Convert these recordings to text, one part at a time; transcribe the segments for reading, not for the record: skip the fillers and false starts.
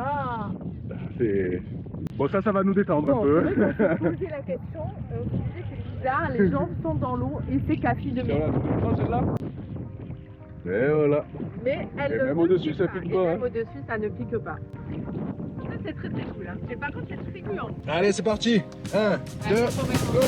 Ah. C'est... Bon, ça va nous détendre Bon, un peu. c'est vrai qu'on s'est posé la question, on se disait c'est bizarre, les gens sont dans l'eau et c'est Cafi de Tiens, là, tu peux pas celle-là. Et voilà. Mais elle Et ne même pique au-dessus, ça pas. pique Et pas, même hein. au-dessus, ça ne pique pas. Ça, c'est très très cool. Hein. Mais par contre, c'est très gluant. Allez, c'est parti. 1, 2, Allez, faut mettre- go.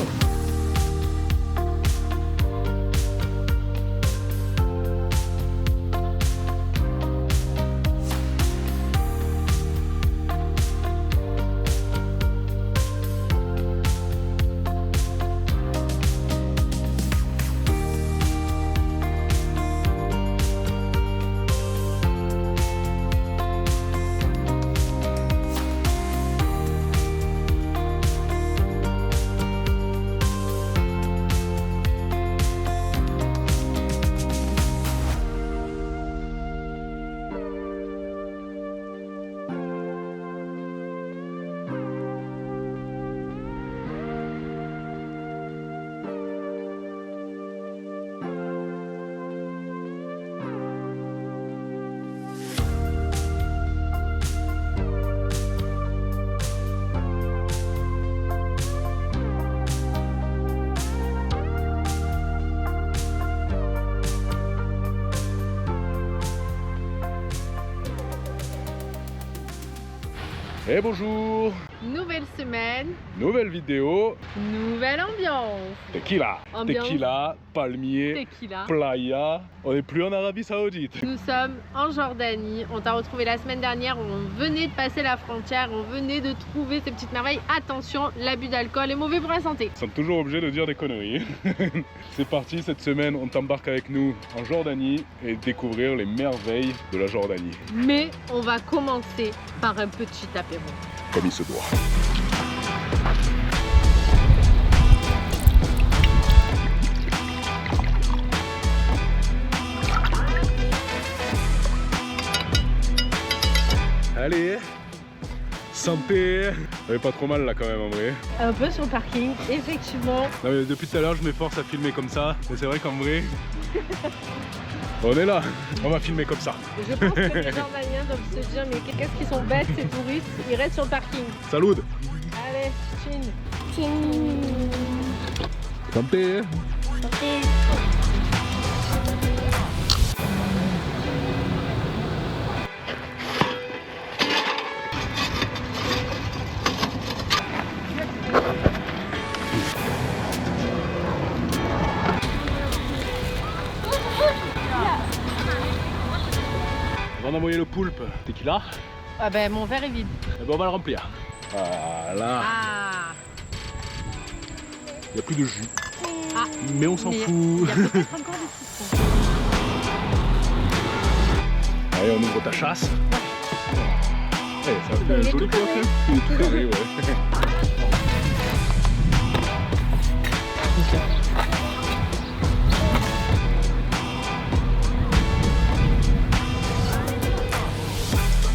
Et bonjour. Nouvelle semaine, Nouvelle vidéo. nouvelle ambiance. Tequila. Ambiance. Tequila, palmier, Tequila. playa. On n'est plus en Arabie Saoudite. Nous sommes en Jordanie. On t'a retrouvé la semaine dernière. On venait de passer la frontière. On venait de trouver ces petites merveilles. Attention, l'abus d'alcool est mauvais pour la santé. Nous sommes toujours obligés de dire des conneries. C'est parti, cette semaine, on t'embarque avec nous en Jordanie et découvrir les merveilles de la Jordanie. Mais on va commencer par un petit apéro. Comme il se doit. Allez, santé. Ça fait pas trop mal là quand même en vrai. Un peu sur le parking, effectivement. Non, mais depuis tout à l'heure je m'efforce à filmer comme ça, mais c'est vrai qu'en vrai, on est là, on va filmer comme ça. Je pense que les Jordaniens doivent se dire mais qu'est-ce qu'ils sont bêtes ces touristes, ils restent sur le parking. Salut. Allez, chin. Santé. On va envoyer le poulpe. Tequila. Ah ben mon verre est vide. Et ben on va le remplir. Voilà. Ah. Il n'y a plus de jus. Ah. Mais on s'en Mais fout. Il y a peut-être encore des citrons. Allez, on ouvre ta chasse. Ouais, ça fait un Il est joli tout coq. carré. Il est tout carré, ouais.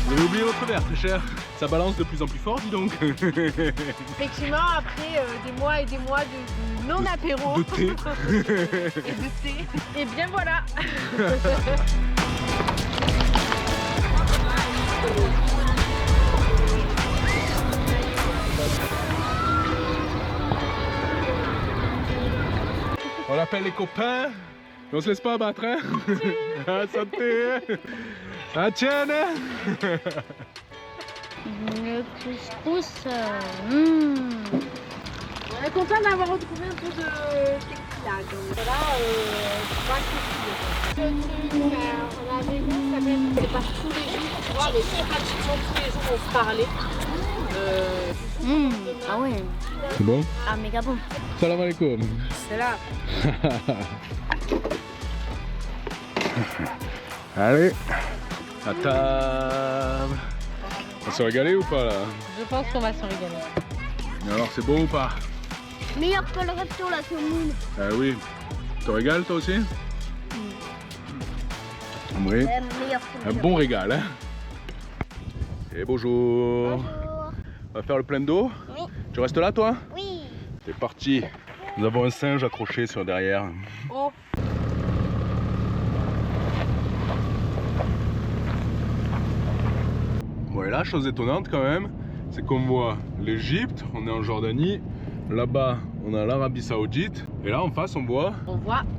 Vous avez oublié votre verre, très cher. Ça balance de plus en plus fort, dis donc. Effectivement, après des mois et des mois de non-apéro De thé. et de thé, et bien voilà. On appelle les copains. Mais on se laisse pas abattre, hein. Ah, santé. Ah, tiens, hein. Le couscous. On est content d'avoir retrouvé un peu de tequila. Donc voilà, c'est pas possible. On avait vu, ça même, c'est pas tous les jours, tu vois, mais pratiquement tous les jours on se parlait. Ah ouais. C'est bon? Ah méga bon. Salam alaikum. C'est là. Allez, à table. On s'est régalé ou pas là? Je pense qu'on va s'en régaler. Et alors c'est bon ou pas? Meilleur que le resto là, tout le monde. Ah oui. Tu te régales toi aussi? Oui. Meilleur que Un le bon régal, hein? Et bonjour. Bonjour. On va faire le plein d'eau? Oui. Tu restes là toi? Oui. C'est parti. Nous avons un singe accroché sur derrière. Oh. Bon, et là, chose étonnante quand même, c'est qu'on voit l'Égypte, on est en Jordanie, là-bas on a l'Arabie Saoudite, et là en face on voit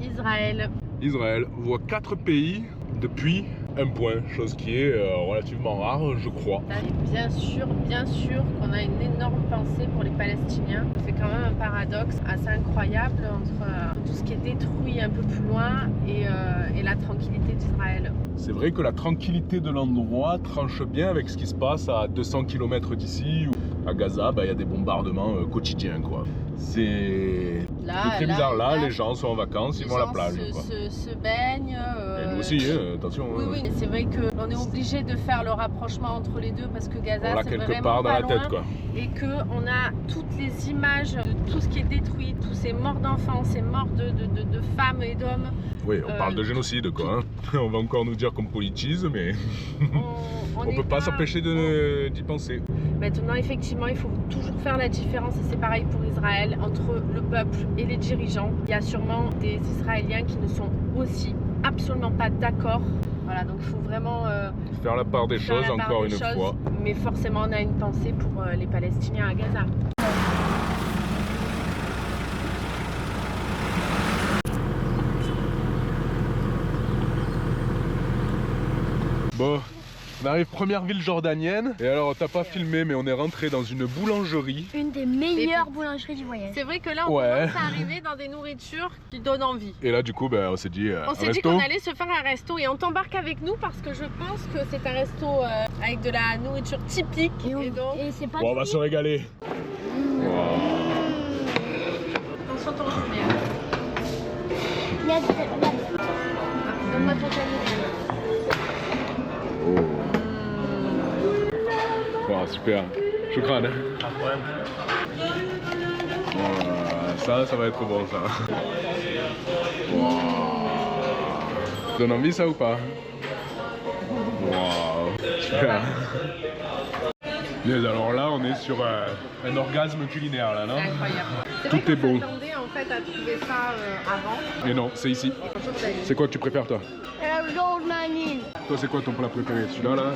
Israël. Israël. On voit 4 pays depuis un point, chose qui est relativement rare, je crois. Et bien sûr qu'on a une énorme pensée pour les Palestiniens. C'est quand même un paradoxe assez incroyable entre tout ce qui est détruit un peu plus loin et la tranquillité d'Israël. C'est vrai que la tranquillité de l'endroit tranche bien avec ce qui se passe à 200 km d'ici. À Gaza, il y a des bombardements quotidiens, quoi. C'est très bizarre. Là, les gens sont en vacances, ils vont à la plage. Se baignent. Et nous aussi, attention. Oui, mais c'est vrai qu'on est obligé de faire le rapprochement entre les deux parce que Gaza, c'est quelque vraiment part dans pas la tête, loin. quoi. Et qu'on a toutes les images de tout ce qui est détruit, tous ces morts d'enfants, ces morts de femmes et d'hommes. Oui, on parle de génocide, quoi. On va encore nous dire qu'on politise, mais on peut pas s'empêcher d'y penser. Maintenant, effectivement, il faut toujours faire la différence, et c'est pareil pour Israël, entre le peuple et les dirigeants. Il y a sûrement des Israéliens qui ne sont aussi absolument pas d'accord. Voilà, donc il faut vraiment faire la part des choses encore une fois. Mais forcément, on a une pensée pour les Palestiniens à Gaza. Bon, on arrive première ville jordanienne. Et alors, t'as pas filmé, mais on est rentré dans une boulangerie. Une des meilleures boulangeries du voyage. C'est vrai que là, on commence à arriver dans des nourritures qui donnent envie. Et là, du coup, on s'est dit qu'on allait se faire un resto et on t'embarque avec nous parce que je pense que c'est un resto avec de la nourriture typique. Et c'est pas on va se régaler. Attention ton poulet. Donne-moi ton caniveau. Wow, super. Choukran. Ça va être bon, ça. Wow. Donne envie, ça ou pas? Wow, super. Mais alors là, on est sur un orgasme culinaire, là, non? C'est incroyable. Tout est bon. J'attendais en fait à trouver ça avant. Et non, c'est ici. C'est quoi que tu préfères, toi? Jordanie. Toi, c'est quoi ton plat préféré? Celui-là, là?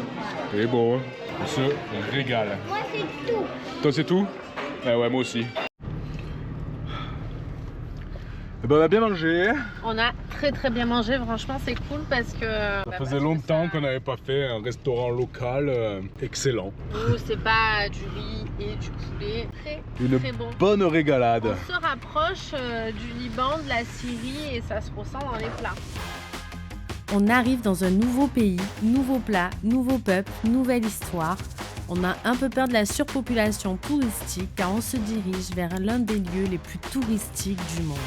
Il est bon, hein? On se régale. Moi, c'est tout. Toi, c'est tout? Ah ouais, moi aussi. Et on a bien mangé. On a très bien mangé, franchement c'est cool parce que... Ça faisait longtemps qu'on n'avait pas fait un restaurant local excellent. Nous c'est pas du riz et du poulet, très bon. Bonne régalade. On se rapproche du Liban, de la Syrie et ça se ressent dans les plats. On arrive dans un nouveau pays, nouveau plat, nouveau peuple, nouvelle histoire. On a un peu peur de la surpopulation touristique car on se dirige vers l'un des lieux les plus touristiques du monde.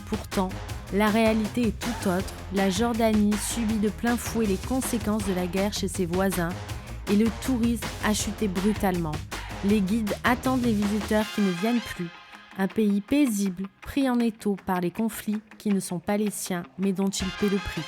Pourtant, la réalité est tout autre. La Jordanie subit de plein fouet les conséquences de la guerre chez ses voisins et le tourisme a chuté brutalement. Les guides attendent les visiteurs qui ne viennent plus. Un pays paisible, pris en étau par les conflits qui ne sont pas les siens mais dont il paie le prix.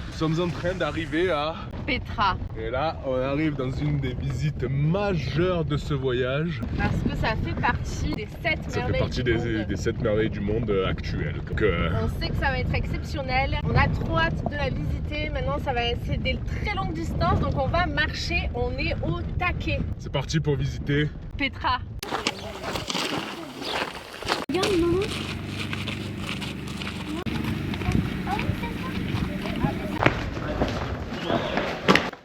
Nous sommes en train d'arriver à Petra. Et là, on arrive dans une des visites majeures de ce voyage. Parce que ça fait partie des 7 merveilles du monde. Des 7 merveilles du monde actuelles. Donc, on sait que ça va être exceptionnel. On a trop hâte de la visiter. Maintenant, c'est des très longues distances. Donc, on va marcher. On est au taquet. C'est parti pour visiter Petra. Regarde, maman.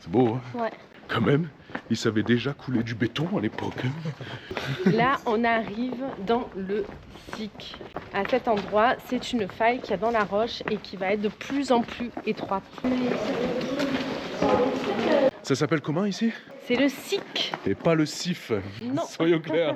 C'est beau, hein? Ouais. Quand même, ils savaient déjà couler du béton à l'époque. Là, on arrive dans le SIC. À cet endroit, c'est une faille qu'il y a dans la roche et qui va être de plus en plus étroite. Ça s'appelle comment ici? C'est le SIC. Et pas le SIF. Non. Soyons clairs.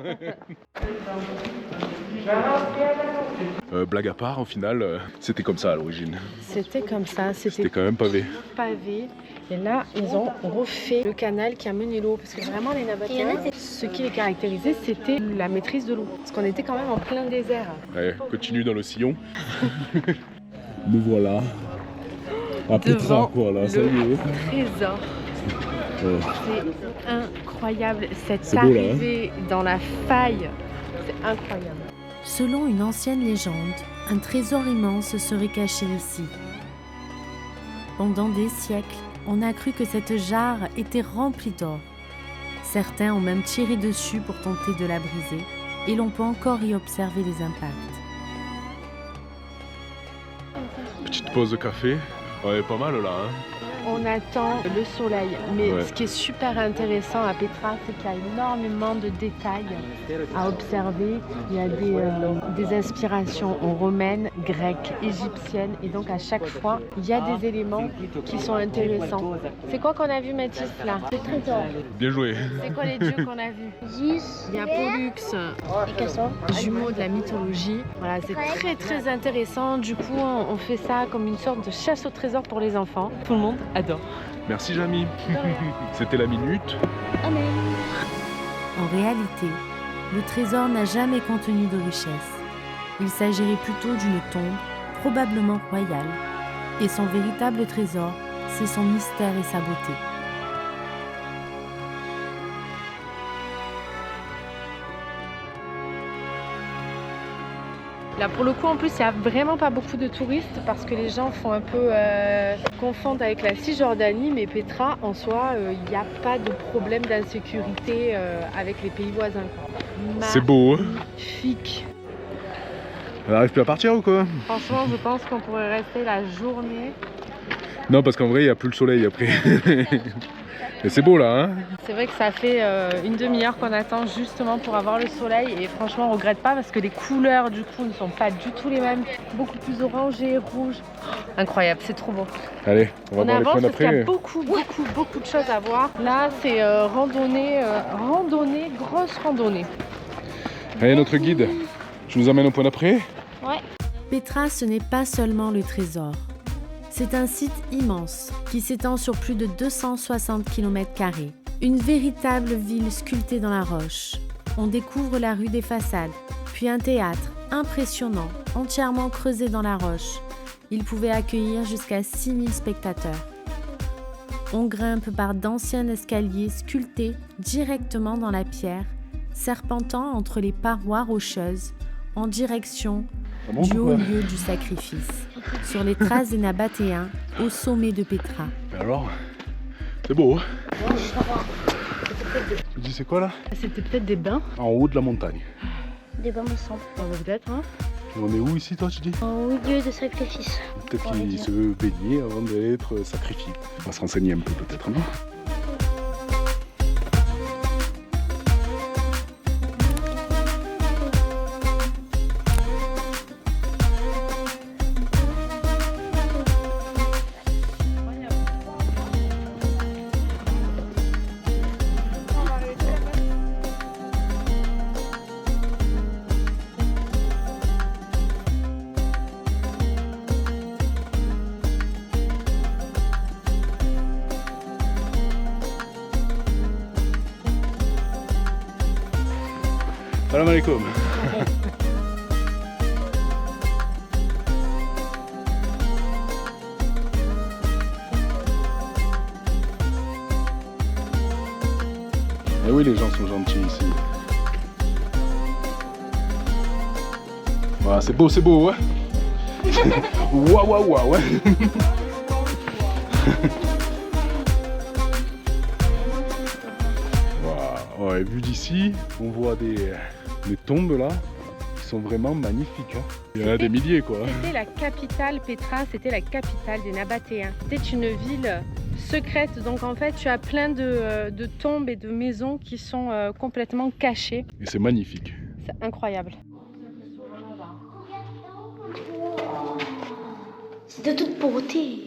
Blague à part, au final, c'était comme ça à l'origine. C'était comme ça. C'était quand même pavé. Pavé. Et là, ils ont refait le canal qui a mené l'eau. Parce que vraiment, les Nabatéens, ce qui les caractérisait, c'était la maîtrise de l'eau. Parce qu'on était quand même en plein désert. Allez, continue dans le sillon. Nous voilà. À Petra, quoi, là, ça y est. Trésor. C'est incroyable. Cette beau, là, arrivée dans la faille, c'est incroyable. Selon une ancienne légende, un trésor immense serait caché ici. Pendant des siècles, on a cru que cette jarre était remplie d'or. Certains ont même tiré dessus pour tenter de la briser, et l'on peut encore y observer les impacts. Petite pause de café. Ouais, pas mal là. Hein. On attend le soleil, mais Ouais. ce qui est super intéressant à Petra, c'est qu'il y a énormément de détails à observer. Il y a des inspirations romaines, grecques, égyptiennes, et donc à chaque fois, il y a des éléments qui sont intéressants. C'est quoi qu'on a vu, Mathis, là? Le trésor. Bien joué. C'est quoi les dieux qu'on a vus? Zeus Il y a Pollux, et Castor. jumeau de la mythologie. Voilà, c'est très très intéressant. Du coup, on fait ça comme une sorte de chasse au trésor pour les enfants. Tout le monde adore. Merci Jamy. C'était la minute. Amen. En réalité, le trésor n'a jamais contenu de richesse. Il s'agirait plutôt d'une tombe, probablement royale. Et son véritable trésor, c'est son mystère et sa beauté. Là, pour le coup, en plus, il n'y a vraiment pas beaucoup de touristes parce que les gens font un peu confondent avec la Cisjordanie, mais Petra, en soi, il n'y a pas de problème d'insécurité avec les pays voisins. C'est beau. Hein. Magnifique. On n'arrive plus à partir ou quoi? Franchement, je pense qu'on pourrait rester la journée. Non, parce qu'en vrai, il n'y a plus le soleil après. Mais c'est beau là, hein? C'est vrai que ça fait une demi-heure qu'on attend justement pour avoir le soleil et franchement on regrette pas parce que les couleurs du coup ne sont pas du tout les mêmes, beaucoup plus orangées, rouges. Incroyable, c'est trop beau. Allez, on va voir les avance coins parce qu'il y a d'après. beaucoup de choses à voir. Là c'est randonnée, grosse randonnée. Allez, notre guide, je nous emmène au point d'après. Ouais. Petra, ce n'est pas seulement le trésor. C'est un site immense qui s'étend sur plus de 260 km². Une véritable ville sculptée dans la roche. On découvre la rue des Façades, puis un théâtre impressionnant, entièrement creusé dans la roche. Il pouvait accueillir jusqu'à 6000 spectateurs. On grimpe par d'anciens escaliers sculptés directement dans la pierre, serpentant entre les parois rocheuses en direction du haut lieu du sacrifice, sur les traces des Nabatéens au sommet de Petra. Alors, c'est beau. Hein? Tu dis c'est quoi là? C'était peut-être des bains. En haut de la montagne. Des bains me semble. Peut-être, hein. On est où ici toi tu dis? Au milieu de sacrifice. Peut-être qu'il se veut baigner avant d'être sacrifié. On va se renseigner un peu peut-être, non? Salam alaikum. Eh oui, les gens sont gentils ici. Voilà, c'est beau, ouais. Waouh, ouais. Wow. Ouais, vu d'ici, on voit des tombes là qui sont vraiment magnifiques. Hein. Il y en a des milliers quoi. C'était la capitale, Petra, c'était la capitale des Nabatéens. C'était une ville secrète, donc en fait tu as plein de tombes et de maisons qui sont complètement cachées. Et c'est magnifique. C'est incroyable. C'est de toute beauté.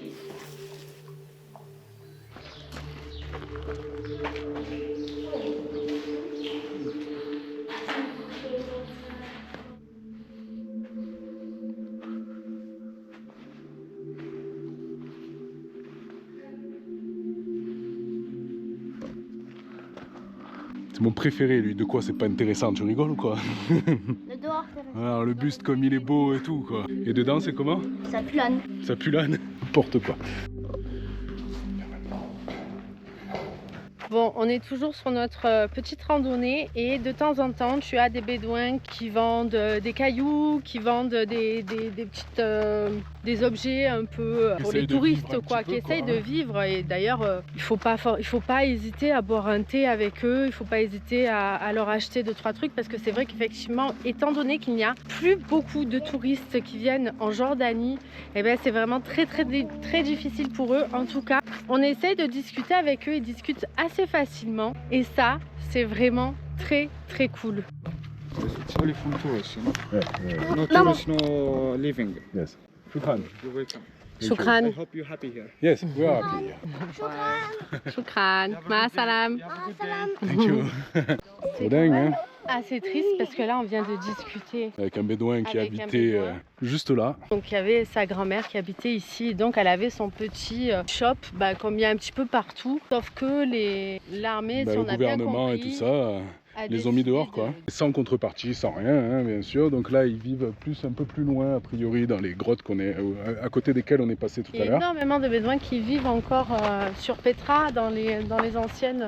C'est mon préféré lui, de quoi c'est pas intéressant, tu rigoles ou quoi? Le dehors, Alors le buste comme il est beau et tout quoi. Et dedans c'est comment? ça pue l'âne. Ça pue l'âne. N'importe quoi. Bon, on est toujours sur notre petite randonnée et de temps en temps tu as des bédouins qui vendent des cailloux, qui vendent des petites des objets un peu pour les touristes quoi, qui essayent de vivre. Et d'ailleurs, il faut pas hésiter à boire un thé avec eux, il faut pas hésiter à leur acheter 2-3 trucs, parce que c'est vrai qu'effectivement, étant donné qu'il n'y a plus beaucoup de touristes qui viennent en Jordanie, et ben c'est vraiment très difficile pour eux. En tout cas, on essaye de discuter avec eux, ils discutent assez facilement et ça, c'est vraiment très cool. It's only from tourists, you know? Yeah. No tourists, no living. Yes. Shukran. You're welcome. I Shukran. hope you're happy here. Yes, we are happy here. Shukran. Ma salam. You have a good day. Thank you. C'est dingue, hein? Ah, c'est triste parce que là, on vient de discuter Avec un bédouin qui Avec un habitait bédouin. juste là. Donc il y avait sa grand-mère qui habitait ici, et donc elle avait son petit shop, comme il y a un petit peu partout. Sauf que l'armée, si Le on a bien gouvernement compris, et tout ça, a les ont mis décidé dehors, quoi. Sans contrepartie, sans rien, hein, bien sûr. Donc là, ils vivent un peu plus loin, a priori, dans les grottes à côté desquelles on est passé tout Il y à a l'heure. énormément de Bédouins qui vivent encore sur Petra, dans les anciennes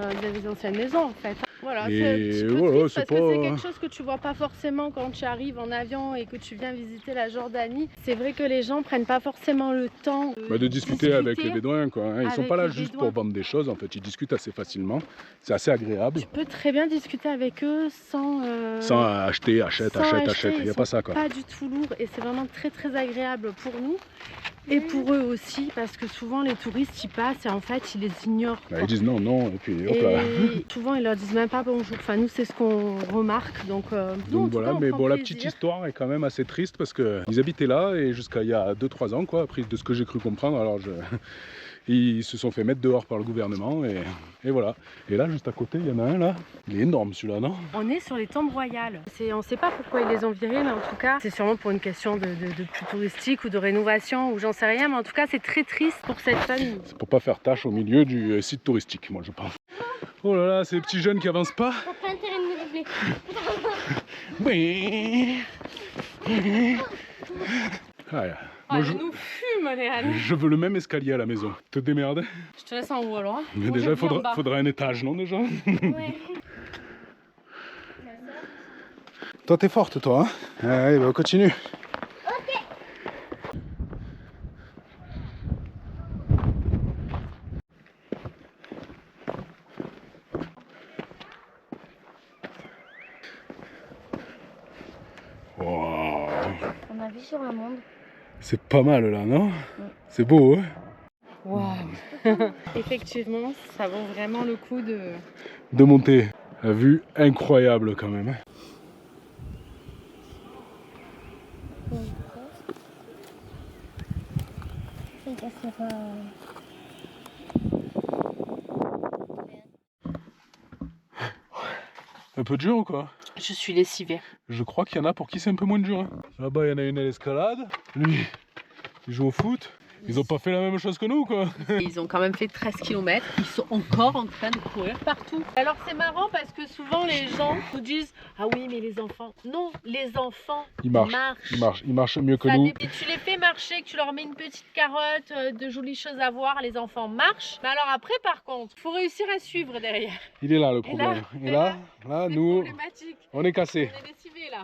maisons en fait. Voilà, Et c'est un petit peu voilà, triste c'est parce que c'est pas- quelque chose que tu vois pas forcément quand tu arrives en avion et que tu viens visiter la Jordanie. C'est vrai que les gens prennent pas forcément le temps De discuter avec les bédouins, quoi. Hein. Ils sont avec pas là les juste Bédouins. pour vendre des choses, en fait. Ils discutent assez facilement. C'est assez agréable. Tu peux très bien discuter avec eux sans Sans acheter, achète. Il n'y a ils pas sont ça, quoi. pas du tout lourd et c'est vraiment très agréable pour nous et pour eux aussi, parce que souvent les touristes ils passent et en fait ils les ignorent. Bah, quoi. ils disent non, non, et puis hop là. Et souvent ils leur disent même pas bonjour. Enfin nous c'est ce qu'on remarque, donc nous, en Donc tout voilà, cas, on mais prend bon, la plaisir. petite histoire est quand même assez triste parce qu'ils habitaient là et jusqu'à il y a 2-3 ans, quoi, après de ce que j'ai cru comprendre. Alors ils se sont fait mettre dehors par le gouvernement et voilà. Et là, juste à côté, il y en a un là. Il est énorme celui-là, non? On est sur les tombes royales. On ne sait pas pourquoi ils les ont virées, mais en tout cas, c'est sûrement pour une question de plus touristique ou de rénovation ou j'en sais rien. Mais en tout cas, c'est très triste pour cette famille. C'est pour pas faire tâche au milieu du site touristique, moi je pense. Oh là là, ces petits jeunes qui avancent pas. T'as pas intérêt de me régler. Oui. Ah, Ah, moi, elle nous fume, Léane. je veux le même escalier à la maison. Te démerdes. Je te laisse en haut alors. Mais Moi, déjà, je il viens en bas. faudra un étage, non déjà? Ouais. Toi, t'es forte, toi. Hein? Allez, bah, continue. Wow. On a vu sur le monde. C'est pas mal là, non? C'est beau, hein? Waouh. Effectivement, ça vaut vraiment le coup De monter. La vue incroyable quand même. Hein. Un peu dur ou quoi? Je suis lessivée. Je crois qu'il y en a pour qui c'est un peu moins dur. Hein. Là-bas, il y en a une à l'escalade. Lui, il joue au foot. Ils ont pas fait la même chose que nous, quoi. Ils ont quand même fait 13 km. Ils sont encore en train de courir partout. Alors c'est marrant parce que souvent les gens nous disent ah oui mais les enfants. Non, les enfants Ils marchent mieux que Ça nous. dépend. Tu les fais marcher, que tu leur mets une petite carotte, de jolies choses à voir, les enfants marchent. Mais alors après par contre, il faut réussir à suivre derrière. Il est là le problème. Et là, C'est nous, problématique. on est cassés. On est lessivés là.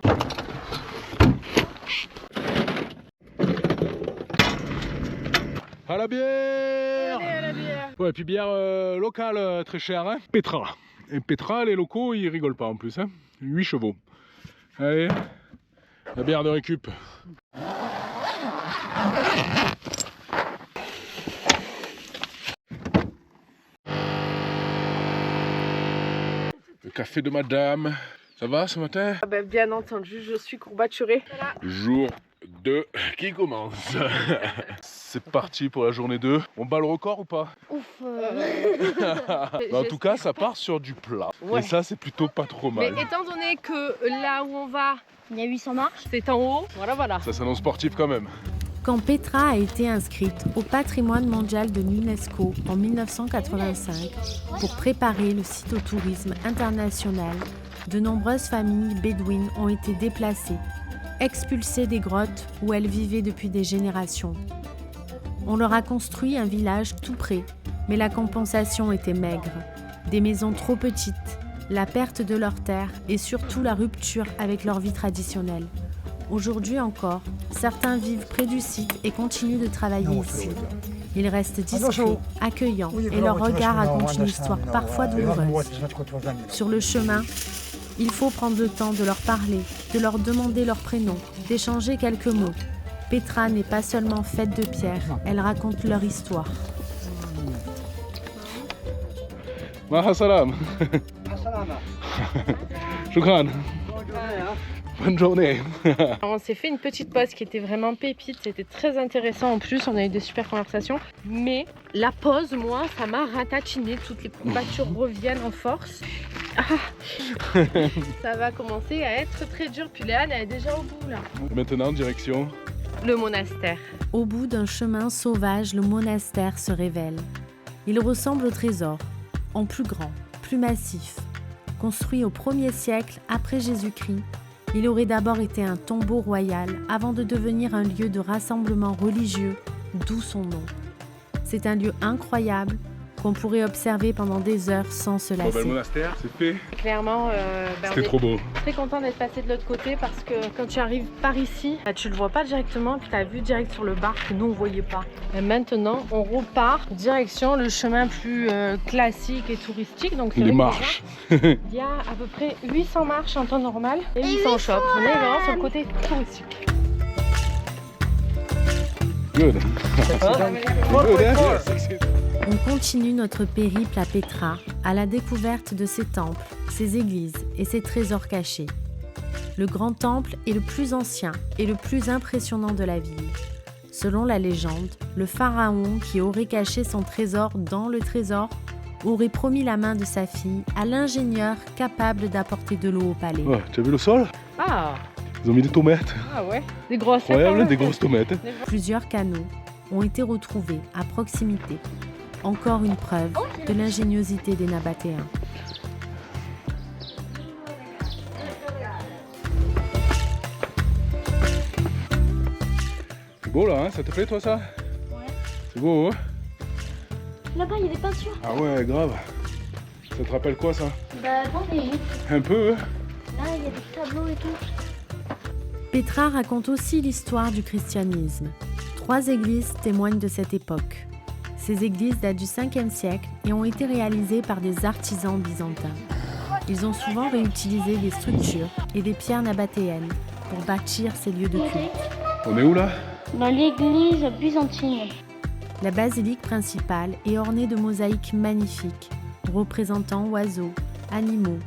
À la bière. Allez à la bière. Ouais, puis bière locale très chère, hein. Petra. Et Petra, les locaux, ils rigolent pas en plus, hein. 8 chevaux. Allez, la bière de récup. Le café de madame. Ça va ce matin? Ah ben, bien entendu, je suis courbaturée. Voilà. Jour 2 qui commence. C'est parti pour la journée 2. On bat le record ou pas? Ouf. En tout cas, ça part sur du plat. Ouais. Et ça, c'est plutôt pas trop Mais mal. étant donné que là où on va, Il y a 800 marches. c'est en haut, voilà. Ça s'annonce sportif quand même. Quand Petra a été inscrite au patrimoine mondial de l'UNESCO en 1985 pour préparer le site au tourisme international, de nombreuses familles bédouines ont été déplacées, expulsées des grottes où elles vivaient depuis des générations. On leur a construit un village tout près, mais la compensation était maigre. Des maisons trop petites, la perte de leurs terres et surtout la rupture avec leur vie traditionnelle. Aujourd'hui encore, Certains vivent près du site et continuent de travailler ici. Ils restent discrets, accueillants et leur regard raconte une histoire parfois douloureuse. Sur le chemin, il faut prendre le temps de leur parler, de leur demander leur prénom, d'échanger quelques mots. Petra n'est pas seulement faite de pierre, elle raconte leur histoire. Maha salam. Shukran. Bonne journée. Alors, on s'est fait une petite pause qui était vraiment pépite, c'était très intéressant en plus, on a eu des super conversations. Mais la pause, moi, ça m'a ratatiné, toutes les courbatures reviennent en force. Ah, ça va commencer à être très dur, puis Léane elle est déjà au bout là. Maintenant, direction Le monastère. Au bout d'un chemin sauvage, le monastère se révèle. Il ressemble au trésor, en plus grand, plus massif. Construit au 1er siècle après Jésus-Christ, il aurait d'abord été un tombeau royal avant de devenir un lieu de rassemblement religieux, d'où son nom. C'est un lieu incroyable qu'on pourrait observer pendant des heures sans se lasser. Le monastère, c'est fait. Clairement, C'était trop beau. Très content d'être passé de l'autre côté parce que quand tu arrives par ici, tu le vois pas directement, puis tu as vu direct sur le bar que nous on voyait pas. Et maintenant, on repart direction le chemin plus classique et touristique. Donc c'est Les vrai que marches. déjà, il y a à peu près 800 marches en temps normal et 800 shops. On est vraiment sur le côté touristique. Good. On continue notre périple à Petra, à la découverte de ses temples, ses églises et ses trésors cachés. Le grand temple est le plus ancien et le plus impressionnant de la ville. Selon la légende, le pharaon qui aurait caché son trésor dans le trésor aurait promis la main de sa fille à l'ingénieur capable d'apporter de l'eau au palais. Ouais, tu as vu le sol? Ah, Ils ont mis des tomates. ouais, des grosses. Incroyable, des grosses tomates. Plusieurs canaux ont été retrouvés à proximité. Encore une preuve de l'ingéniosité des Nabatéens. C'est beau là, hein? Ça te plaît toi ça? Ouais. C'est beau, hein? Là-bas, il y a des peintures. Ah ouais, grave. Ça te rappelle quoi ça? Bah, dans l'Égypte. Un peu, hein? Là, il y a des tableaux et tout. Petra raconte aussi l'histoire du christianisme. 3 églises témoignent de cette époque. Ces églises datent du 5e siècle et ont été réalisées par des artisans byzantins. Ils ont souvent réutilisé des structures et des pierres nabatéennes pour bâtir ces lieux de culte. On est où là? Dans l'église byzantine. La basilique principale est ornée de mosaïques magnifiques, représentant oiseaux, animaux,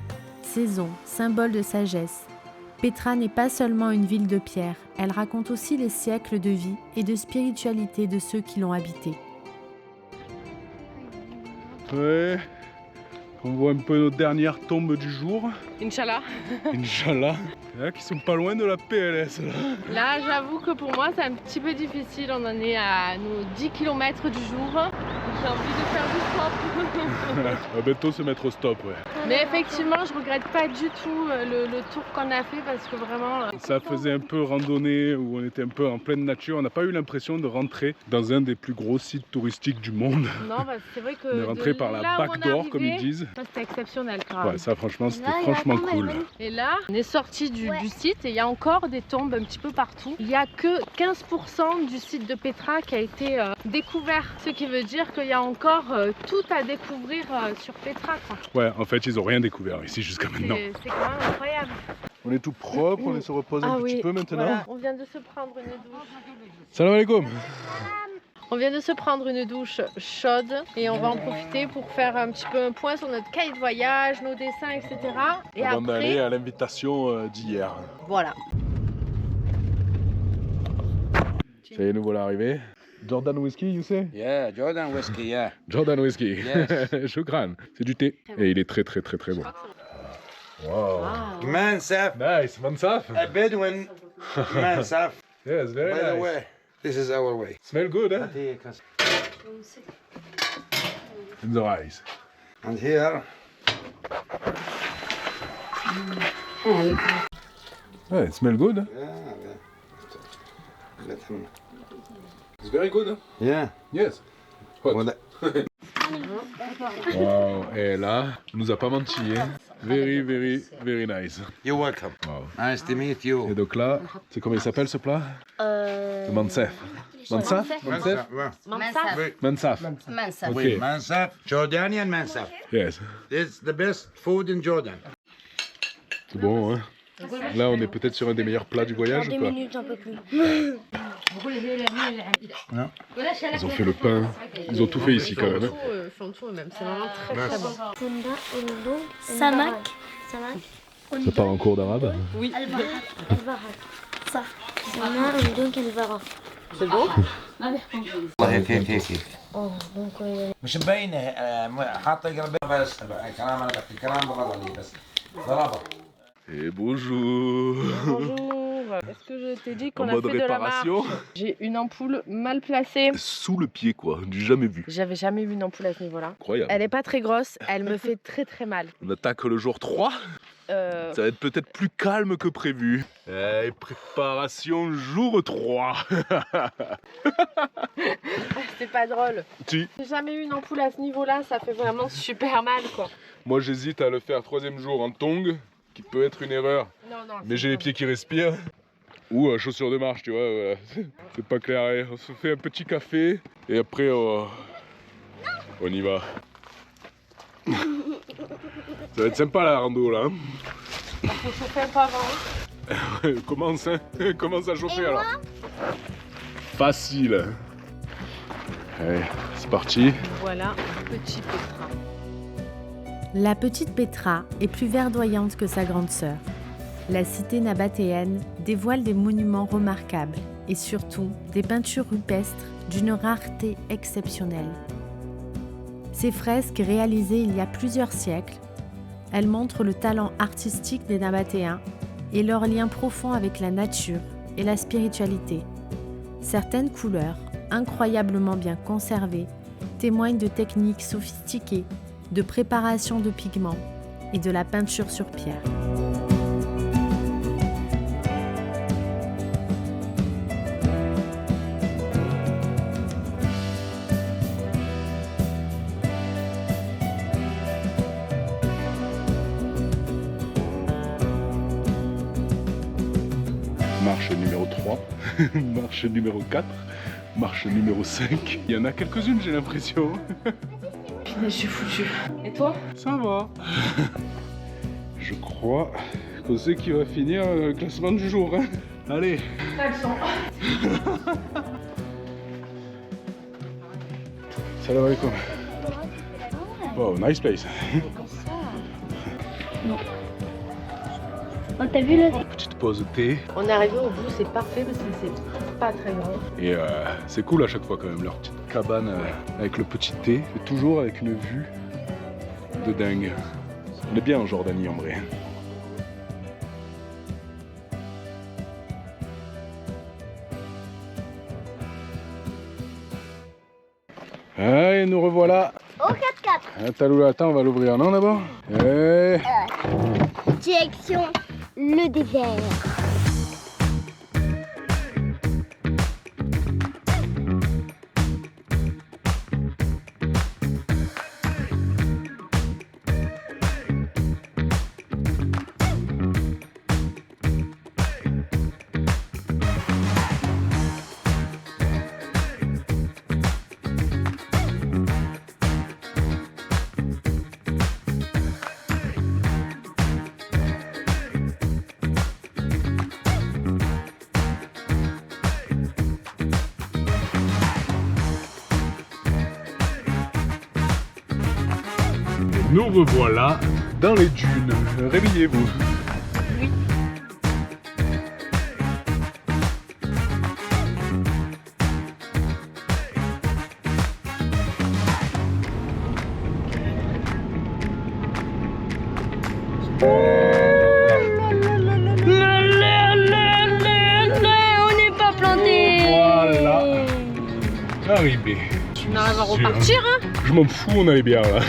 saisons, symboles de sagesse. Petra n'est pas seulement une ville de pierre, elle raconte aussi les siècles de vie et de spiritualité de ceux qui l'ont habitée. Ouais. On voit un peu nos dernières tombes du jour. Inch'Allah. Inch'Allah. Là, qui sont pas loin de la PLS là. Là, j'avoue que pour moi, c'est un petit peu difficile. On en est à nos 10 km du jour. J'ai envie de faire du stop. On va bientôt se mettre au stop, ouais. Mais effectivement, je regrette pas du tout le tour qu'on a fait parce que vraiment... Ça faisait un peu randonnée où on était un peu en pleine nature. On n'a pas eu l'impression de rentrer dans un des plus gros sites touristiques du monde. Non, bah, c'est vrai que... On est rentré par la backdoor, comme ils disent. Ça, c'était exceptionnel quand même. Ouais, ça franchement, c'était Là, il y a franchement quand même cool. Et là, on est sorti du site et il y a encore des tombes un petit peu partout. Il n'y a que 15% du site de Petra qui a été découvert. Ce qui veut dire qu'il y a encore tout à découvrir sur Petra, quoi. Ouais, en fait, ils ont rien découvert ici jusqu'à maintenant. C'est quand même incroyable. On est tout propre, on se repose un petit peu maintenant. Voilà. On vient de se prendre une douche. Salam alaikum. On vient de se prendre une douche chaude et on va en profiter pour faire un petit peu un point sur notre cahier de voyage, nos dessins, etc. Et Avant d'aller après, à l'invitation d'hier. voilà. Ça y est, nous voilà arrivés. Jordan Whisky, you say? Yeah, Jordan whiskey, yeah. Jordan Whisky. Yes. Shukran. C'est du thé. Et il est très très très très bon. Wow. Mansaf, Nice, Mansaf. a Bedouin. Mansaf. Yes, very By the nice. way, this is our way. Smell good, huh? In the rice. And here, Yeah, it smell good. yeah, let him. It's very good. Yeah. Yes. Hot. Well, Wow. Et là, on nous a pas menti. Hein. Very, very, very nice. You're welcome. Wow. Nice to meet Et you. donc là, c'est comment il s'appelle ce plat? Le mansef. Mansaf? Mansef? Oui. Mansaf. Mansaf. Ok. Oui, Mansaf, Jordanian Mansaf. Yes. It's the best food in Jordan. C'est bon, hein? Là, on est peut-être sur un des meilleurs plats du voyage ou pas? minutes, un peu plus. Ils ont fait le pain. Ils ont tout fait ici quand même. Hein. Ils font tout eux-mêmes, c'est vraiment très très bon. Samak. Samak. Ça part en cours d'arabe? Oui. Al-Barak. Ça. Sana, Oudon, Al-Barak. C'est bon? هيك هيك هيك Oh, donc مش مبين حاطه قرب بس كلام انا بحكي كلام بغلط بس ضربه. Et bonjour. Bonjour. Est-ce que je t'ai dit En qu'on a mode fait de la marche? réparation. J'ai une ampoule mal placée. Sous le pied quoi, du jamais vu. J'avais jamais vu une ampoule à ce niveau-là. Incroyable. Elle est pas très grosse, elle me fait très très mal. On attaque le jour 3. Ça va être peut-être plus calme que prévu. Et préparation jour 3. C'est pas drôle. Si. J'ai jamais eu une ampoule à ce niveau-là, ça fait vraiment super mal quoi. Moi j'hésite à le faire 3e jour en tongs, qui peut être une erreur. Non, non. Mais j'ai les pieds qui respirent. Ou chaussures de marche, tu vois. Voilà. C'est pas clair. On se fait un petit café et après on y va. Ça va être sympa la rando là. Hein. Faut chauffer un peu avant. Commence, hein. Commence à chauffer alors. Facile. Allez, c'est parti. Voilà, petit Petra. La petite Petra est plus verdoyante que sa grande sœur. La cité nabatéenne dévoile des monuments remarquables et surtout des peintures rupestres d'une rareté exceptionnelle. Ces fresques réalisées il y a plusieurs siècles, elles montrent le talent artistique des Nabatéens et leur lien profond avec la nature et la spiritualité. Certaines couleurs, incroyablement bien conservées, témoignent de techniques sophistiquées, de préparation de pigments et de la peinture sur pierre. Marche numéro 3, marche numéro 4, marche numéro 5. Il y en a quelques-unes j'ai l'impression. Je suis foutue. Et toi? Ça va. Je crois qu'on sait qui va finir le classement du jour. Hein. Allez. Salam alaikum. Wow, nice place. Oh, t'as vu le... Petite pause thé. On est arrivé au bout, c'est parfait parce que c'est pas très grand. Et c'est cool à chaque fois quand même, leur petite cabane avec le petit thé. Et toujours avec une vue de dingue. On est bien en Jordanie en vrai. Allez, nous revoilà. Au 4x4. Taloula, attends, on va l'ouvrir, non d'abord? Direction le désert. Nous revoilà dans les dunes. Réveillez-vous. On n'est pas planté. Voilà. Arrivé. On arrive à repartir, hein? Je m'en fous, on allait bien là.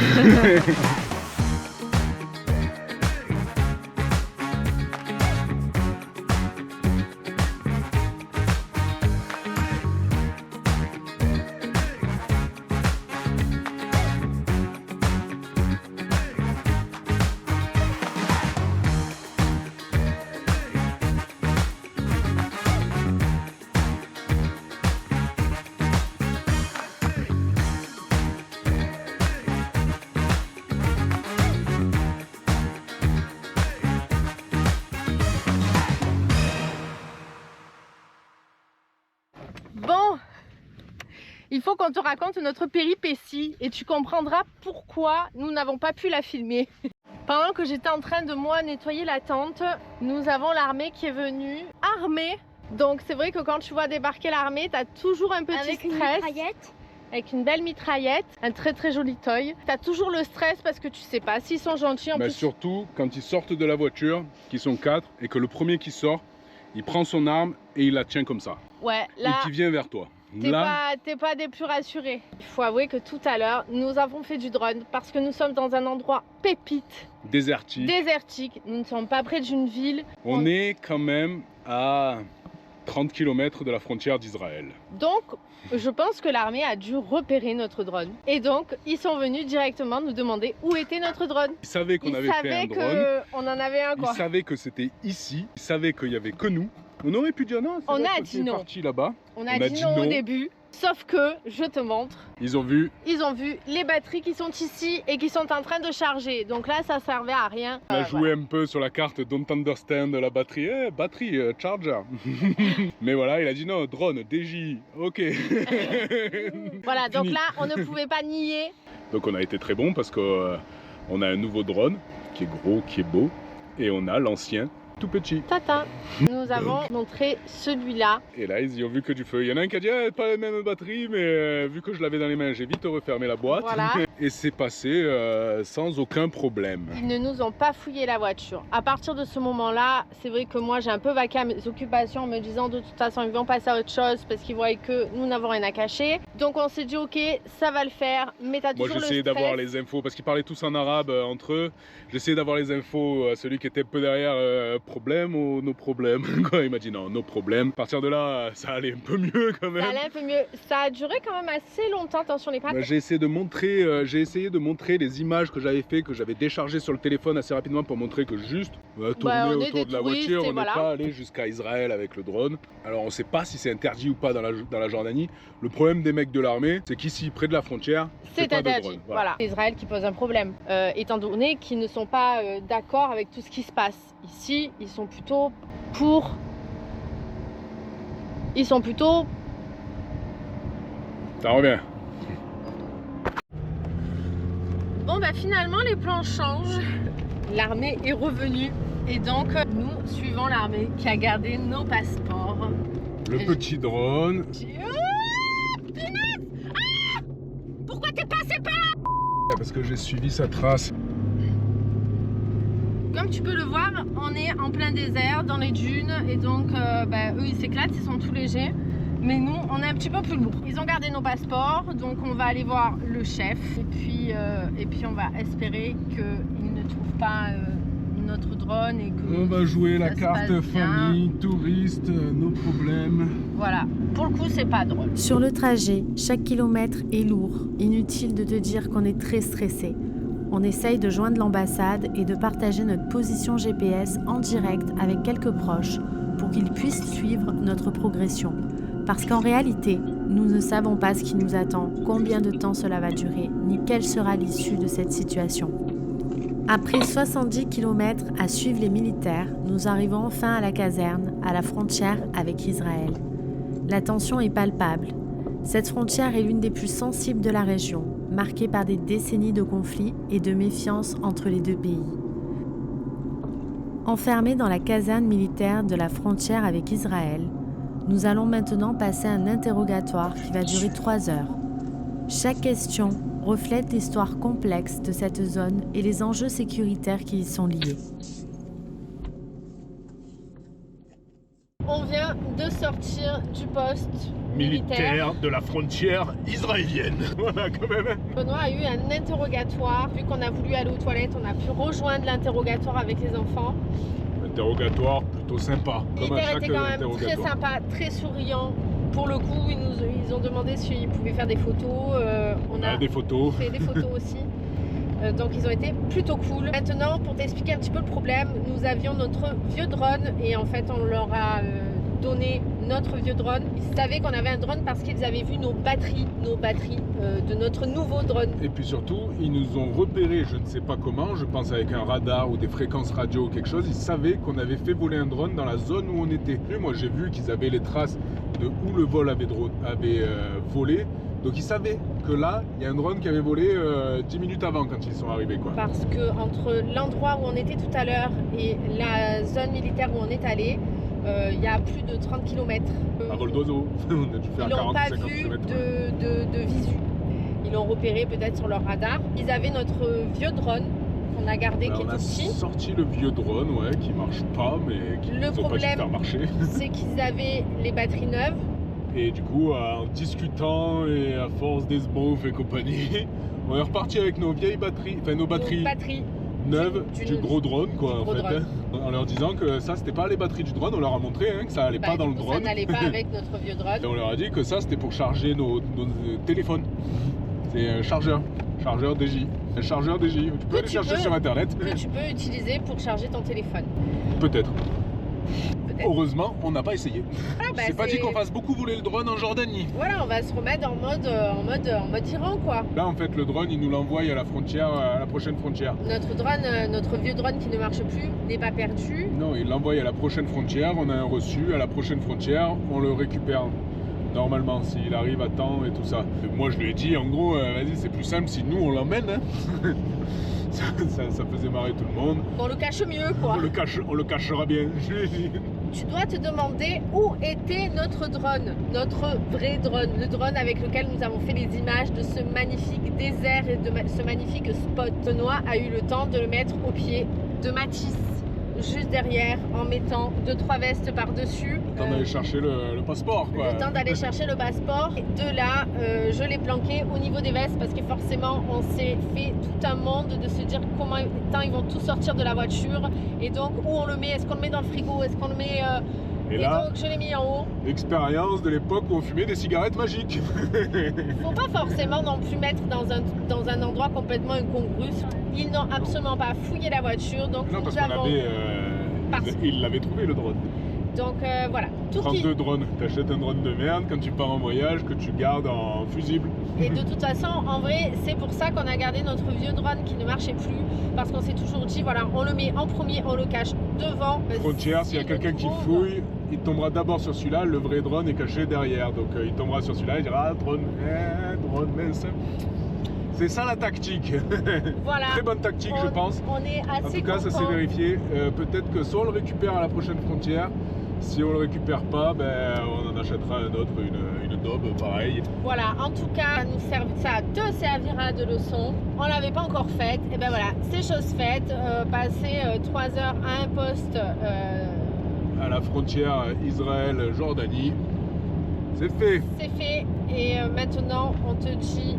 Il faut qu'on te raconte notre péripétie et tu comprendras pourquoi nous n'avons pas pu la filmer. Pendant que j'étais en train de moi nettoyer la tente, nous avons l'armée qui est venue armée. Donc c'est vrai que quand tu vois débarquer l'armée, tu as toujours un petit Avec stress. une mitraillette. Avec une belle mitraillette, un très très joli toy. Tu as toujours le stress parce que tu sais pas s'ils sont gentils en Mais plus. surtout quand ils sortent de la voiture, qu'ils sont 4 et que le premier qui sort, il prend son arme et il la tient comme ça. Ouais, Et là, qui vient vers toi. t'es pas des plus rassurés. Il faut avouer que tout à l'heure, nous avons fait du drone parce que nous sommes dans un endroit pépite, désertique. désertique. Nous ne sommes pas près d'une ville. On est quand même à 30 km de la frontière d'Israël. Donc, je pense que l'armée a dû repérer notre drone. Et donc, ils sont venus directement nous demander où était notre drone. Ils savaient qu'on Ils avait fait un savaient drone. qu'on en avait un, Ils quoi. savaient que c'était ici. Ils savaient qu'il n'y avait que nous. On aurait pu dire non, c'est On l'autre a qui dit est non. parti là-bas. On a dit non au début. Sauf que, je te montre, Ils ont vu. ils ont vu les batteries qui sont ici et qui sont en train de charger. Donc là, ça servait à rien. On a joué un peu sur la carte Don't Understand la batterie. Batterie, charger. Mais voilà, il a dit non, drone, DJ, ok. Voilà, donc Fini. là, on ne pouvait pas nier. Donc on a été très bon parce qu'on a un nouveau drone qui est gros, qui est beau. Et on a l'ancien tout petit. Tata, nous avons montré celui-là. Et là, ils y ont vu que du feu. Il y en a un qui a dit pas les mêmes batteries, mais vu que je l'avais dans les mains, j'ai vite refermé la boîte. Voilà. Et c'est passé sans aucun problème. Ils ne nous ont pas fouillé la voiture. À partir de ce moment-là, c'est vrai que moi, j'ai un peu vaqué à mes occupations en me disant de toute façon, ils vont passer à autre chose parce qu'ils voyaient que nous n'avons rien à cacher. Donc on s'est dit, ok, ça va le faire, mais t'as Moi, toujours le j'essayais stress. d'avoir les infos parce qu'ils parlaient tous en arabe entre eux. J'essayais d'avoir les infos à celui qui était peu derrière, problème ou nos problèmes. Quoi, il m'a dit non, nos problèmes. À partir de là, ça allait un peu mieux quand même. Ça allait un peu mieux. Ça a duré quand même assez longtemps. Attention les pattes. J'ai essayé de montrer les images que j'avais fait, que j'avais déchargées sur le téléphone assez rapidement pour montrer que juste tourner on est autour des de la touristes voiture, et on n'est voilà. pas allé jusqu'à Israël avec le drone. Alors on sait pas si c'est interdit ou pas dans la Jordanie. Le problème des mecs de l'armée, c'est qu'ici, près de la frontière, C'est pas de interdit. drone. Voilà. C'est Israël qui pose un problème, étant donné qu'ils ne sont pas d'accord avec tout ce qui se passe. Ici, ils sont plutôt pour. Ils sont plutôt. Ça revient. Bon, bah finalement, les plans changent. L'armée est revenue. Et donc, nous suivons l'armée qui a gardé nos passeports. Le Et petit drone. Oh, punaise! Ah! Pourquoi t'es passé par là? Parce que j'ai suivi sa trace. Comme tu peux le voir, on est en plein désert, dans les dunes, et donc eux ils s'éclatent, ils sont tout légers, mais nous on est un petit peu plus lourd. Ils ont gardé nos passeports, donc on va aller voir le chef, et puis on va espérer qu'ils ne trouvent pas notre drone et que On va jouer la ça se carte passe bien. famille, touriste, nos problèmes. Voilà, pour le coup c'est pas drôle. Sur le trajet, chaque kilomètre est lourd. Inutile de te dire qu'on est très stressé. On essaye de joindre l'ambassade et de partager notre position GPS en direct avec quelques proches pour qu'ils puissent suivre notre progression. Parce qu'en réalité, nous ne savons pas ce qui nous attend, combien de temps cela va durer, ni quelle sera l'issue de cette situation. Après 70 km à suivre les militaires, nous arrivons enfin à la caserne, à la frontière avec Israël. La tension est palpable. Cette frontière est l'une des plus sensibles de la région, marquée par des décennies de conflits et de méfiance entre les deux pays. Enfermés dans la caserne militaire de la frontière avec Israël, nous allons maintenant passer un interrogatoire qui va durer 3 heures. Chaque question reflète l'histoire complexe de cette zone et les enjeux sécuritaires qui y sont liés. On vient de sortir du poste militaire. De la frontière israélienne. Voilà quand même. Benoît a eu un interrogatoire. Vu qu'on a voulu aller aux toilettes, on a pu rejoindre l'interrogatoire avec les enfants. Interrogatoire plutôt sympa. Comme à Militaire chaque était quand même très interrogatoire. sympa, très souriant. Pour le coup, ils ont demandé s'ils pouvaient faire des photos. On a Des photos. fait des photos aussi. Donc ils ont été plutôt cool. Maintenant, pour t'expliquer un petit peu le problème, nous avions notre vieux drone et en fait on leur a donné notre vieux drone. Ils savaient qu'on avait un drone parce qu'ils avaient vu nos batteries de notre nouveau drone. Et puis surtout, ils nous ont repérés, je ne sais pas comment, je pense avec un radar ou des fréquences radio ou quelque chose, ils savaient qu'on avait fait voler un drone dans la zone où on était. Et moi j'ai vu qu'ils avaient les traces de où le vol avait volé, Donc ils savaient que là, il y a un drone qui avait volé 10 minutes avant quand ils sont arrivés, quoi. Parce que entre l'endroit où on était tout à l'heure et la zone militaire où on est allé, il y a plus de 30 km. À vol d'oiseau, on a dû faire Ils n'ont 40 pas 50 vu km. de visu. Ils l'ont repéré peut-être sur leur radar. Ils avaient notre vieux drone qu'on a gardé qui est On tout a petit. sorti le vieux drone, ouais, qui marche pas, mais qui Le nous ont pas dû problème, faire marcher. c'est qu'ils avaient les batteries neuves. Et du coup, en discutant et à force d'esbrouf et compagnie, on est reparti avec nos vieilles batteries, enfin nos batteries neuves du gros drone, quoi, en fait. drone. En leur disant que ça, c'était pas les batteries du drone, on leur a montré que ça allait pas dans le drone. Ça n'allait pas avec notre vieux drone. Et on leur a dit que ça, c'était pour charger nos téléphones. C'est un chargeur DJ. Un chargeur DJ. Tu peux aller chercher sur internet. Que tu peux utiliser pour charger ton téléphone. Peut-être. Heureusement, on n'a pas essayé. Ah, bah, c'est pas dit qu'on fasse beaucoup voler le drone en Jordanie. Voilà, on va se remettre en mode Iran, quoi. Là, en fait, le drone, il nous l'envoie à la frontière, à la prochaine frontière. Notre drone, notre vieux drone qui ne marche plus, n'est pas perdu. Non, il l'envoie à la prochaine frontière. On a un reçu à la prochaine frontière. On le récupère. Normalement, s'il arrive à temps et tout ça. Moi, je lui ai dit, en gros, vas-y, c'est plus simple si nous, on l'emmène. Hein. ça faisait marrer tout le monde. On le cache mieux, quoi. On le cachera bien, je lui ai dit. Tu dois te demander où était notre drone, notre vrai drone, le drone avec lequel nous avons fait les images de ce magnifique désert et de ce magnifique spot. Benoît a eu le temps de le mettre au pied de Matisse, juste derrière, en mettant 2-3 vestes par-dessus. Le temps d'aller chercher le passeport, quoi. Le temps d'aller chercher le passeport. Et de là, je l'ai planqué au niveau des vestes parce que forcément, on s'est fait tout un monde de se dire comment ils vont tous sortir de la voiture. Et donc, où on le met? Est-ce qu'on le met dans le frigo? Est-ce qu'on le met... Et là, donc, je l'ai mis en haut. Expérience de l'époque où on fumait des cigarettes magiques. Faut pas forcément non plus mettre dans un endroit complètement incongru. Ils n'ont absolument pas fouillé la voiture. Donc, Non, parce nous qu'on avons... avait... il l'avait trouvé, le drone. Donc voilà, tout Prends qui... 2 drones, t'achètes un drone de merde quand tu pars en voyage que tu gardes en fusible. Et de toute façon, en vrai, c'est pour ça qu'on a gardé notre vieux drone qui ne marchait plus. Parce qu'on s'est toujours dit, voilà, on le met en premier, on le cache devant. Frontière, s'il y a quelqu'un qui fouille, il tombera d'abord sur celui-là, le vrai drone est caché derrière. Donc il tombera sur celui-là, il dira, ah, drone mince. C'est ça la tactique. Voilà. Très bonne tactique, je pense. On est assez En tout cas, ça s'est contents. vérifié. Peut-être que soit on le récupère à la prochaine frontière, si on le récupère pas, ben, on en achètera un autre, une daube, pareil. Voilà, en tout cas, ça te servira de leçon. On l'avait pas encore faite. Et ben voilà, c'est chose faite. Passer 3 heures à un poste. À la frontière Israël-Jordanie, c'est fait. C'est fait. Et maintenant, on te dit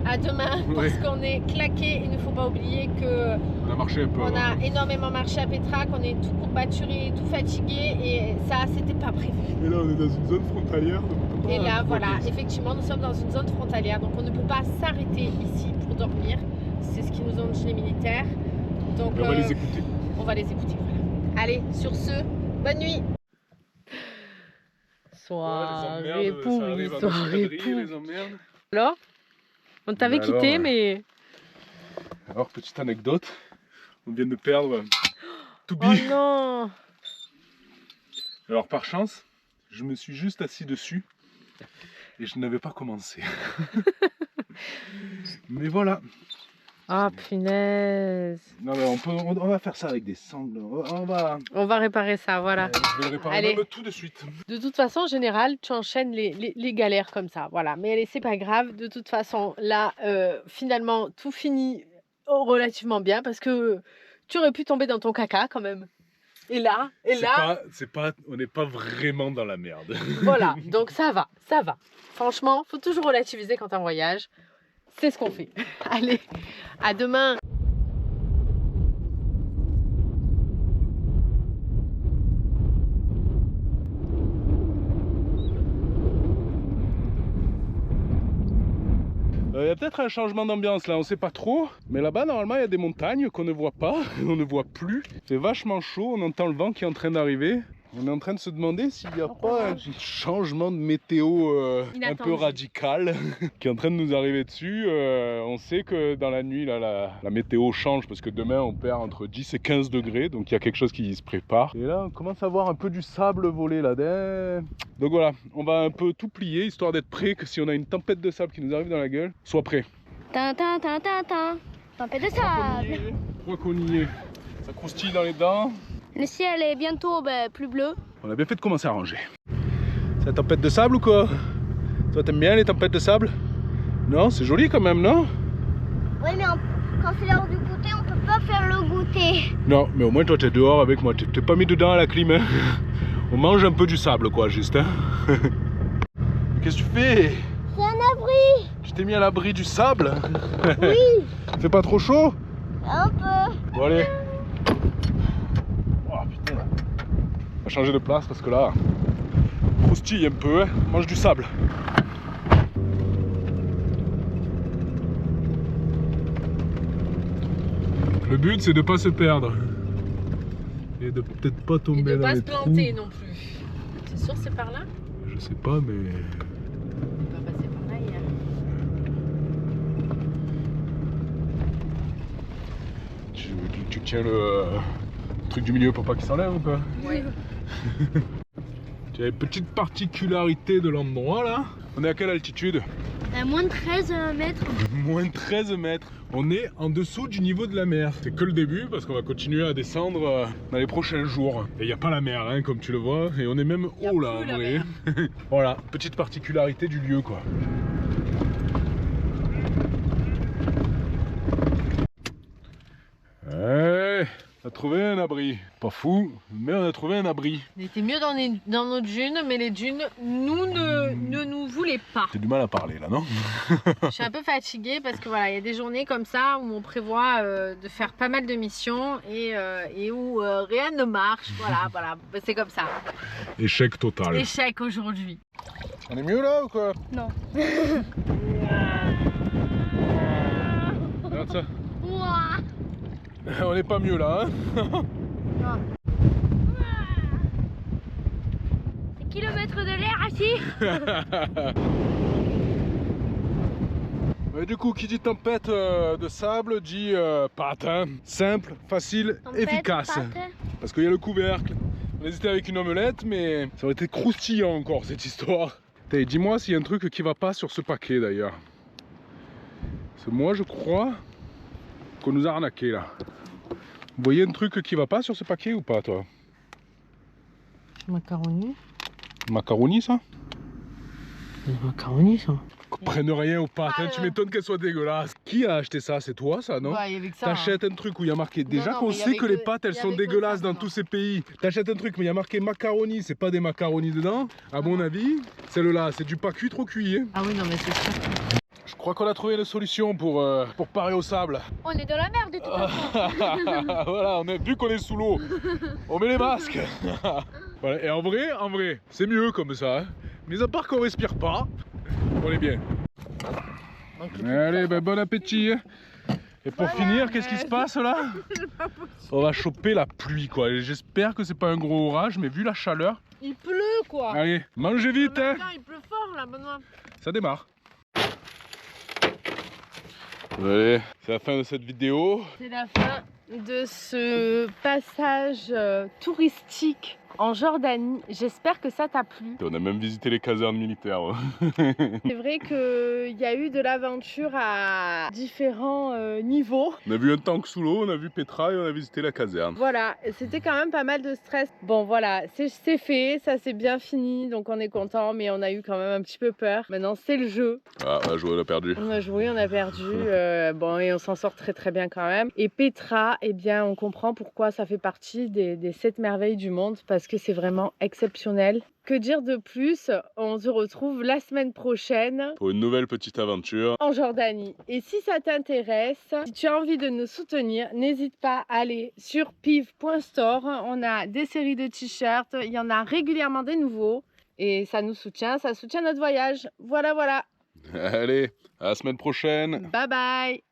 à demain parce qu'on est claqué. Il ne faut pas oublier que on a marché un peu. On a énormément marché à Pétrac, on est tout courbaturé, tout fatigué et ça, c'était pas prévu. Et là, on est dans une zone frontalière. Donc on peut pas Et là, voilà, bloquer. effectivement, nous sommes dans une zone frontalière, donc on ne peut pas s'arrêter ici pour dormir. C'est ce qu'ils nous ont dit les militaires. Donc, on va les écouter. On va les écouter, voilà. Allez, sur ce, bonne nuit. Soirée pourrie, soirée pourrie. Alors, on t'avait quitté, mais... Alors, petite anecdote, on vient de perdre Toubi. Oh non! Alors, par chance, je me suis juste assis dessus et je n'avais pas commencé. Mais voilà. Ah, punaise! Non, mais on va faire ça avec des sangles. On va réparer ça, voilà. Je vais le réparer Allez. même tout de suite. De toute façon, en général, tu enchaînes les galères comme ça, voilà. Mais allez, c'est pas grave. De toute façon, là, finalement, tout finit relativement bien parce que tu aurais pu tomber dans ton caca quand même. Et là, on n'est pas vraiment dans la merde. voilà. Donc ça va, ça va. Franchement, faut toujours relativiser quand on voyage. C'est ce qu'on fait. Allez, à demain. Il y a peut-être un changement d'ambiance là, on sait pas trop. Mais là-bas, normalement, il y a des montagnes qu'on ne voit pas, on ne voit plus. C'est vachement chaud, on entend le vent qui est en train d'arriver. On est en train de se demander s'il n'y a pas un changement de météo un peu radical qui est en train de nous arriver dessus. On sait que dans la nuit, là, la météo change parce que demain on perd entre 10 et 15 degrés. Donc il y a quelque chose qui se prépare. Et là on commence à voir un peu du sable voler là. Donc voilà, on va un peu tout plier histoire d'être prêt que si on a une tempête de sable qui nous arrive dans la gueule, soit prêt. Tempête de sable. Je crois qu'on y est. Ça croustille dans les dents. Le ciel est bientôt plus bleu. On a bien fait de commencer à ranger. C'est la tempête de sable ou quoi? Toi t'aimes bien les tempêtes de sable? Non, c'est joli quand même, non? Oui, mais quand c'est l'heure du goûter, on peut pas faire le goûter. Non, mais au moins toi t'es dehors avec moi, t'es pas mis dedans à la clim. Hein. On mange un peu du sable quoi, juste. Hein. Qu'est-ce que tu fais? C'est un abri. Tu t'es mis à l'abri du sable? Oui. Fait pas trop chaud? Un peu. Bon allez. Oh putain. On va changer de place parce que là, croustille un peu, hein. Mange du sable. Le but c'est de pas se perdre. Et de peut-être pas tomber dans les trous. Et de pas se planter non plus. C'est sûr c'est par là? Je sais pas mais... On va passer par là hier. Tu tiens le truc du milieu pour pas qu'il s'enlève ou pas? Oui. Tu as une petite particularité de l'endroit là. On est à quelle altitude? À moins de 13 mètres. Moins 13 mètres. On est en dessous du niveau de la mer. C'est que le début parce qu'on va continuer à descendre dans les prochains jours. Et il n'y a pas la mer hein, comme tu le vois. Et on est même haut là en vrai. Voilà, petite particularité du lieu quoi. Ouais, on a trouvé un abri. Pas fou, mais on a trouvé un abri. On était mieux dans notre dune, mais les dunes ne nous voulaient pas. J'ai du mal à parler là, non? Je suis un peu fatiguée parce que voilà, il y a des journées comme ça où on prévoit de faire pas mal de missions et où rien ne marche. Voilà, c'est comme ça. Échec total. Échec aujourd'hui. On est mieux là ou quoi? Non. Regarde ça. Ouah. On n'est pas mieux là, hein? Non. C'est kilomètres de l'air ici. Et du coup, qui dit tempête de sable dit pâte, hein? Simple, facile, efficace. Tempête. Parce qu'il y a le couvercle. On hésitait avec une omelette, mais ça aurait été croustillant encore cette histoire. Dis-moi s'il y a un truc qui va pas sur ce paquet d'ailleurs. Parce que moi je crois qu'on nous a arnaqué là. Vous voyez un truc qui va pas sur ce paquet ou pas toi? Macaroni. Macaroni ça? Macaroni ça. Qu'on prenne rien aux pâtes, hein, tu m'étonnes qu'elles soient dégueulasses. Qui a acheté ça? C'est toi ça, non? Bah, il y avait que ça. T'achètes un truc où il y a marqué... Déjà qu'on sait que les pâtes elles sont dégueulasses dans tous ces pays. T'achètes un truc mais il y a marqué macaroni, c'est pas des macaronis dedans. À mon avis, celle-là c'est du pas cuit trop cuit. Hein. Ah oui non mais c'est sûr. Je crois qu'on a trouvé une solution pour parer au sable. On est dans la merde de toute façon. Voilà, on a vu qu'on est sous l'eau. On met les masques. Voilà. Et en vrai, c'est mieux comme ça. Hein. Mais à part qu'on respire pas, on est bien. Allez, ben, bon appétit. Et pour finir, qu'est-ce qui se passe là? On va choper la pluie quoi. J'espère que c'est pas un gros orage, mais vu la chaleur. Il pleut quoi. Allez, mangez vite hein. Il pleut fort là, Benoît. Ça démarre. Allez, c'est la fin de cette vidéo. C'est la fin de ce passage touristique en Jordanie. J'espère que ça t'a plu. On a même visité les casernes militaires. C'est vrai qu'il y a eu de l'aventure à différents niveaux. On a vu un tank sous l'eau, on a vu Petra et on a visité la caserne. Voilà, c'était quand même pas mal de stress. Bon voilà, c'est fait, ça c'est bien fini, donc on est content, mais on a eu quand même un petit peu peur. Maintenant c'est le jeu. Ah, on a joué, on a perdu. On a joué, on a perdu, bon et on s'en sort très bien quand même. Et Petra, eh bien on comprend pourquoi ça fait partie des 7 merveilles du monde, parce que c'est vraiment exceptionnel. Que dire de plus? On se retrouve la semaine prochaine pour une nouvelle petite aventure en Jordanie. Et si ça t'intéresse, si tu as envie de nous soutenir, n'hésite pas à aller sur piv.store. On a des séries de t-shirts, il y en a régulièrement des nouveaux. Et ça nous soutient, ça soutient notre voyage. Voilà. Allez, à la semaine prochaine. Bye bye.